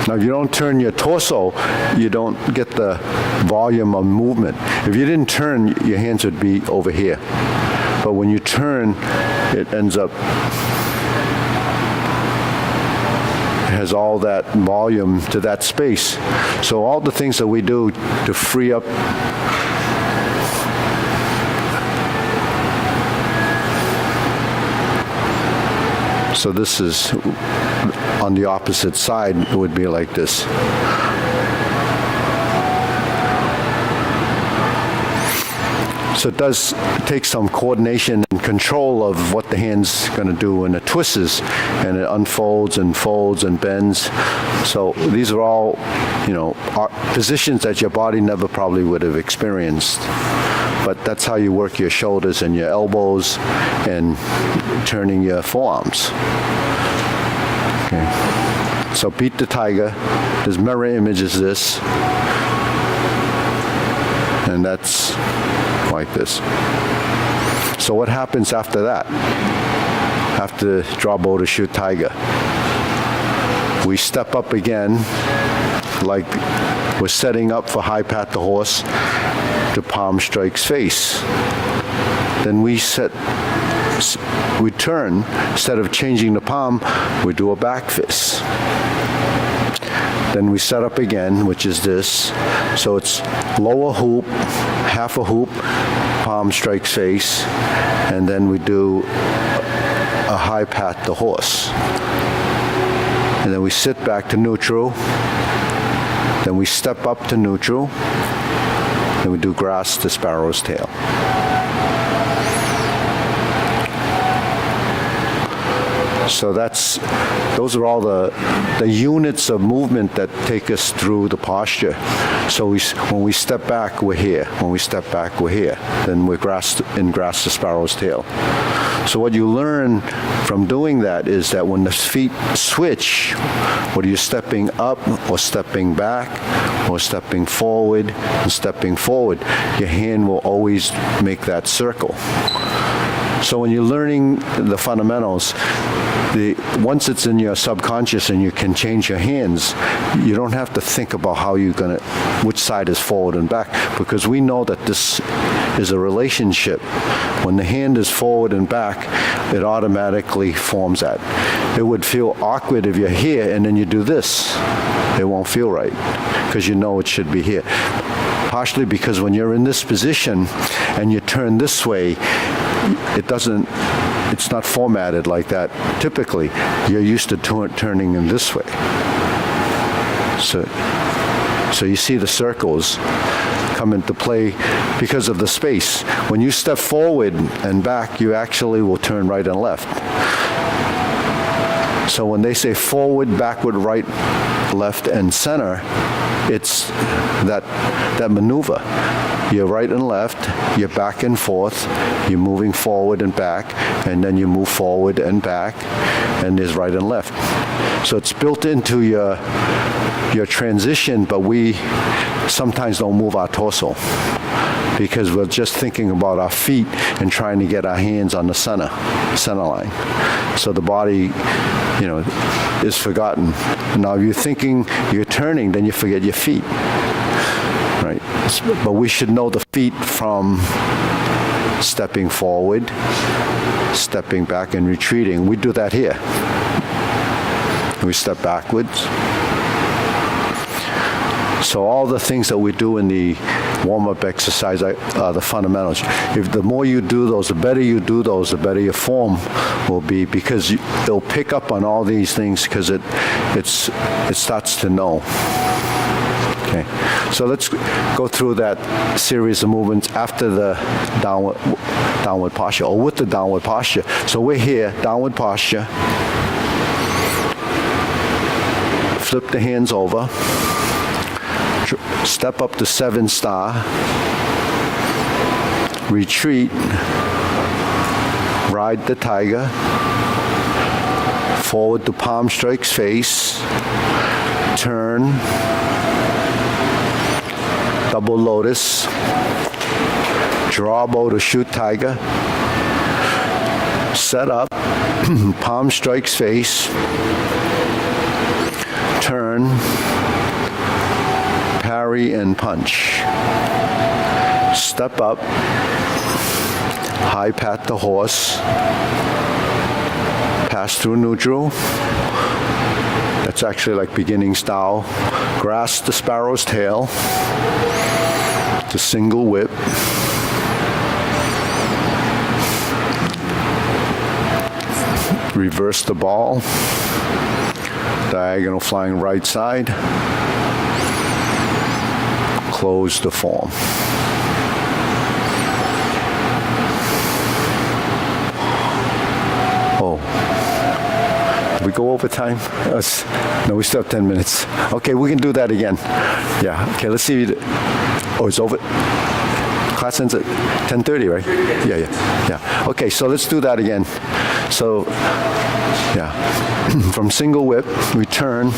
Now, if you don't turn your torso, you don't get the volume of movement. If you didn't turn, your hands would be over here. But when you turn, it ends up, it has all that volume to that space. So all the things that we do to free up so this is on the opposite side, it would be like this. So it does take some coordination and control of what the hand's going to do when it twists and it unfolds and folds and bends. So these are all, positions that your body never probably would have experienced. But that's how you work your shoulders and your elbows and turning your forearms. Okay. So beat the tiger. This mirror image is this. And that's like this. So what happens after that? After draw bow to shoot tiger? We step up again, like we're setting up for high pat the horse to palm strikes face. Then we turn, instead of changing the palm, we do a back fist. Then we set up again, which is this. So it's lower hoop, half a hoop, palm strikes face, and then we do a high pat the horse. And then we sit back to neutral. Then we step up to neutral. Then we do grass to sparrow's tail. So those are all the units of movement that take us through the posture. So when we step back, we're here. When we step back, we're here. Then we're in grasp the sparrow's tail. So what you learn from doing that is that when the feet switch, whether you're stepping up or stepping back or stepping forward and stepping forward, your hand will always make that circle. So when you're learning the fundamentals, once it's in your subconscious and you can change your hands, you don't have to think about which side is forward and back, because we know that this is a relationship. When the hand is forward and back, it automatically forms that. It would feel awkward if you're here and then you do this. It won't feel right, because you know it should be here. Partially because when you're in this position and you turn this way, it's not formatted like that. Typically, you're used to turning in this way. So you see the circles come into play because of the space. When you step forward and back, you actually will turn right and left. So when they say forward, backward, right, left, and center, it's that maneuver. You're right and left, you're back and forth, you're moving forward and back, and then you move forward and back, and there's right and left. So it's built into your transition, but we sometimes don't move our torso because we're just thinking about our feet and trying to get our hands on the center line. So the body, is forgotten. Now if you're thinking you're turning, then you forget your feet. Right? But we should know the feet from stepping forward, stepping back, and retreating. We do that here. We step backwards. So all the things that we do in the warm-up exercise are the fundamentals. If the more you do those, the better you do those, the better your form will be, because it'll pick up on all these things because it starts to know. Okay, so let's go through that series of movements after the downward posture, or with the downward posture. So we're here, downward posture. Flip the hands over. Step up to 7-star. Retreat. Ride the tiger. Forward to palm strikes face. Turn. Double lotus. Draw bow to shoot tiger. Set up. Palm strikes face. Turn. Parry and punch. Step up. High pat the horse. Pass through neutral. That's actually like beginning style. Grasp the sparrow's tail. The single whip. Reverse the ball. Diagonal flying right side. Close the form. Oh. Did we go over time? No, we still have 10 minutes. Okay, we can do that again. Yeah, okay, let's see. Oh, it's over. Class ends at 10:30, right? Yeah. Okay, so let's do that again. So, yeah. From single whip, we turn.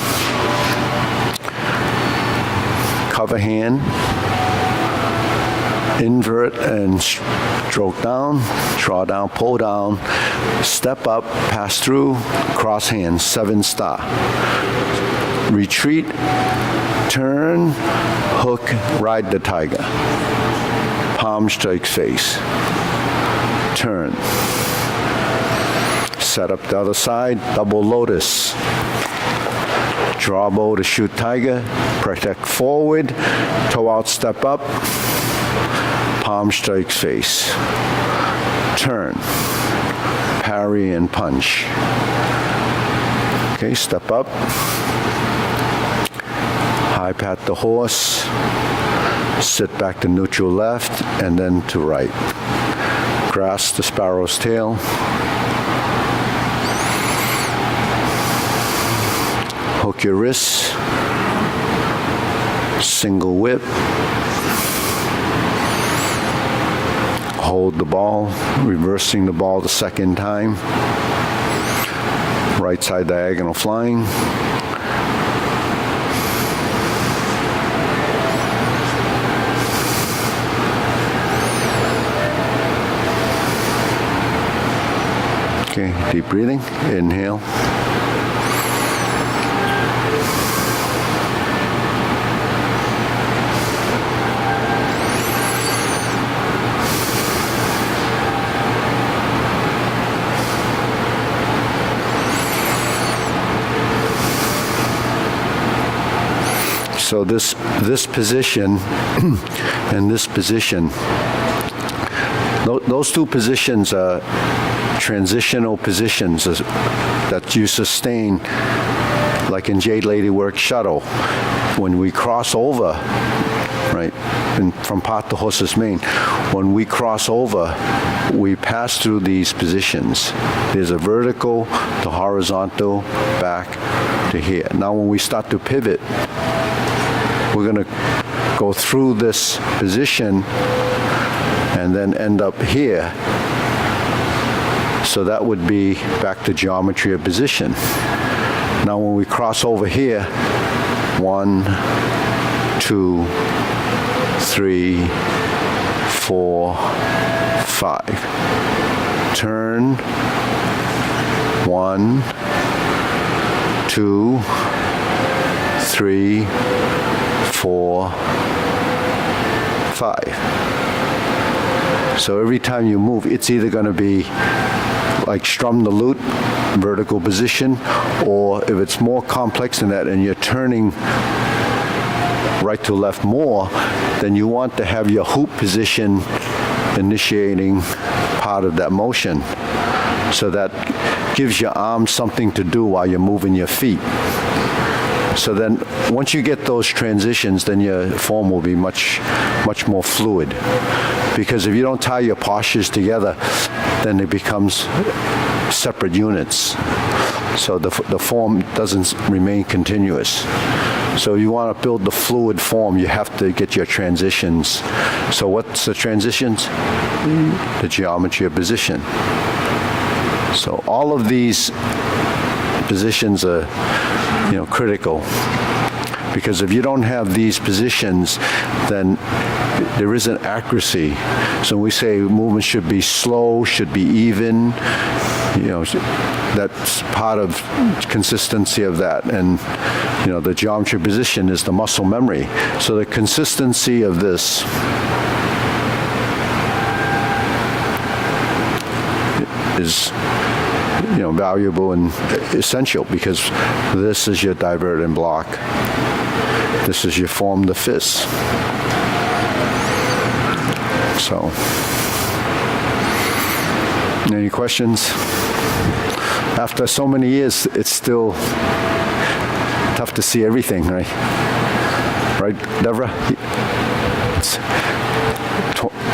Cover hand, invert and stroke down, draw down, pull down, step up, pass through, cross hands, 7-star. Retreat, turn, hook, ride the tiger. Palm strikes face. Turn. Set up the other side, double lotus. Draw bow to shoot tiger, protect forward, toe out, step up, palm strikes face. Turn, parry and punch. Okay, step up, high pat the horse, sit back to neutral left and then to right. Grasp the sparrow's tail. Hook your wrists, single whip, hold the ball, reversing the ball the second time, right side diagonal flying, okay, deep breathing, inhale. So this position and this position, those two positions are transitional positions that you sustain, like in Jade Lady Work Shuttle. When we cross over, right, and from Pat to Horse's Mane, when we cross over, we pass through these positions. There's a vertical to horizontal, back to here. Now when we start to pivot, we're going to go through this position and then end up here. So that would be back to geometry of position. Now when we cross over here, 1, 2, 3, 4, 5. Turn, 1, 2, 3, 4, 5. So every time you move, it's either going to be like strum the lute, vertical position, or if it's more complex than that and you're turning right to left more, then you want to have your hoop position initiating part of that motion. So that gives your arms something to do while you're moving your feet. So then once you get those transitions, then your form will be much more fluid. Because if you don't tie your postures together, then it becomes separate units. So the form doesn't remain continuous. So you want to build the fluid form, you have to get your transitions. So what's the transitions? The geometry of position. So all of these positions are, critical. Because if you don't have these positions, then there isn't accuracy. So we say movement should be slow, should be even. That's part of consistency of that. And, the geometry position is the muscle memory. So the consistency of this is valuable and essential, because this is your divert and block. This is your form the fist. So, any questions? After so many years, it's still tough to see everything, right? Right, Deborah? It's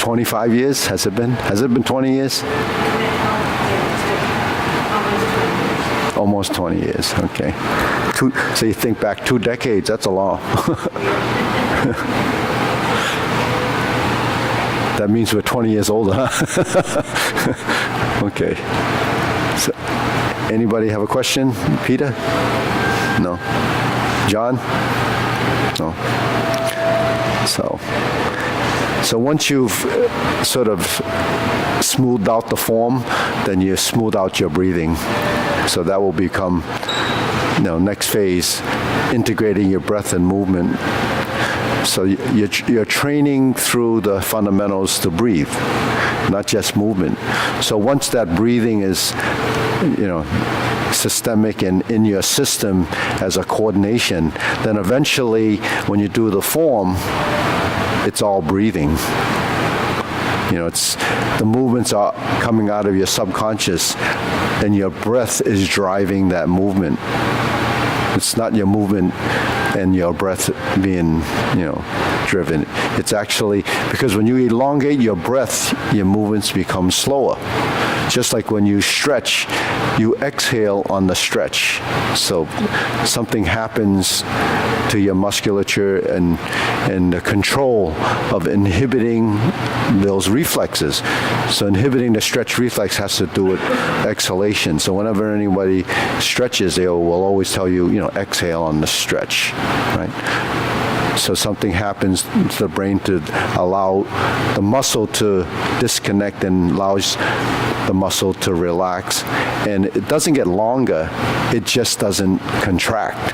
25 years, has it been? Has it been 20 years? Almost 20 years, okay. So you think back 2 decades, that's a long. That means we're 20 years older, huh? Okay. So, anybody have a question? Peter? No. John? No. So once you've sort of smoothed out the form, then you smooth out your breathing. So that will become, next phase, integrating your breath and movement. So you're training through the fundamentals to breathe, not just movement. So once that breathing is, systemic and in your system as a coordination, then eventually when you do the form, it's all breathing. It's the movements are coming out of your subconscious, and your breath is driving that movement. It's not your movement and your breath being, driven. It's actually, because when you elongate your breath, your movements become slower. just like when you stretch, you exhale on the stretch. So something happens to your musculature and the control of inhibiting those reflexes. So inhibiting the stretch reflex has to do with exhalation. So whenever anybody stretches, they will always tell you, exhale on the stretch, right? So something happens to the brain to allow the muscle to disconnect and allows the muscle to relax. And it doesn't get longer, it just doesn't contract.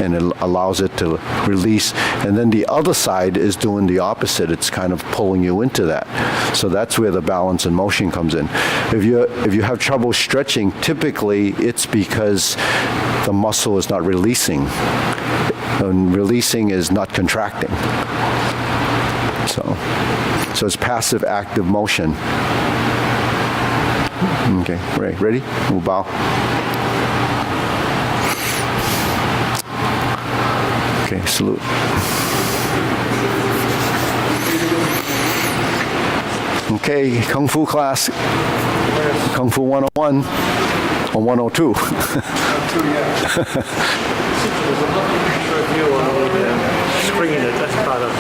And it allows it to release. And then the other side is doing the opposite. It's kind of pulling you into that. So that's where the balance and motion comes in. If you have trouble stretching, typically it's because the muscle is not releasing. And releasing is not contracting. So it's passive active motion. Okay, Ray, ready? We'll bow. Okay, salute. Okay, Kung Fu class. Kung Fu 101 or 102. There's a picture of you on the screen that's part of